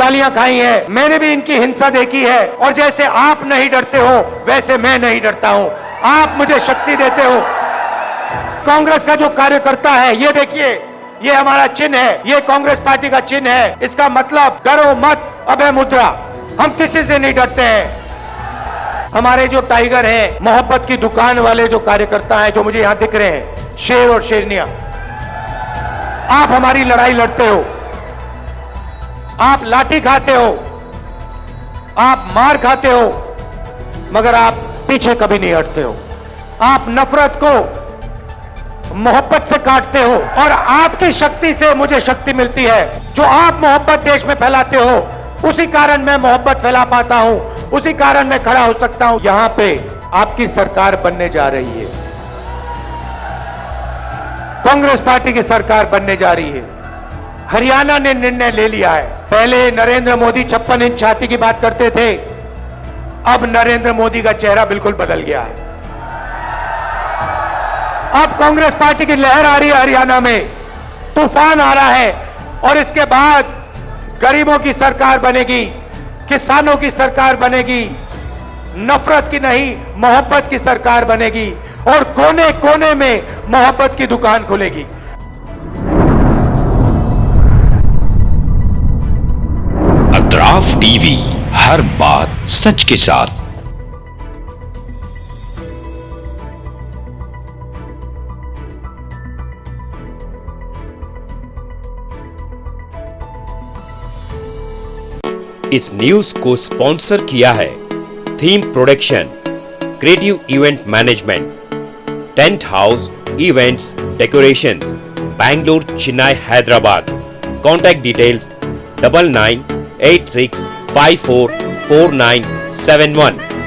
गालियां खाई हैं, मैंने भी इनकी हिंसा देखी है, और जैसे आप नहीं डरते हो वैसे मैं नहीं डरता हूं। आप मुझे शक्ति देते हो। कांग्रेस का जो कार्यकर्ता है, ये देखिए, ये हमारा चिन्ह है, ये कांग्रेस पार्टी का चिन्ह है। इसका मतलब डरो मत, अभय मुद्रा। हम किसी से नहीं डरते हैं। हमारे जो टाइगर हैं, मोहब्बत की दुकान वाले जो कार्यकर्ता हैं, जो मुझे यहां दिख रहे हैं, शेर और शेरनियां, आप हमारी लड़ाई लड़ते हो, आप लाठी खाते हो, आप मार खाते हो, मगर आप पीछे कभी नहीं हटते हो। आप नफरत को मोहब्बत से काटते हो, और आपकी शक्ति से मुझे शक्ति मिलती है। जो आप मोहब्बत देश में फैलाते हो, उसी कारण मैं मोहब्बत फैला पाता हूं, उसी कारण मैं खड़ा हो सकता हूं। यहां पे आपकी सरकार बनने जा रही है, कांग्रेस पार्टी की सरकार बनने जा रही है। हरियाणा ने निर्णय ले लिया है। पहले नरेंद्र मोदी 56 इंच छाती की बात करते थे, अब नरेंद्र मोदी का चेहरा बिल्कुल बदल गया है। अब कांग्रेस पार्टी की लहर आ रही है हरियाणा में, तूफान आ रहा है, और इसके बाद गरीबों की सरकार बनेगी, किसानों की सरकार बनेगी, नफरत की नहीं मोहब्बत की सरकार बनेगी, और कोने कोने में मोहब्बत की दुकान खुलेगी। अतराफ टीवी, हर बात सच के साथ। इस न्यूज को स्पॉन्सर किया है theme production, creative event management, tent house events decorations, Bangalore, Chennai, Hyderabad. Contact details 9986544971।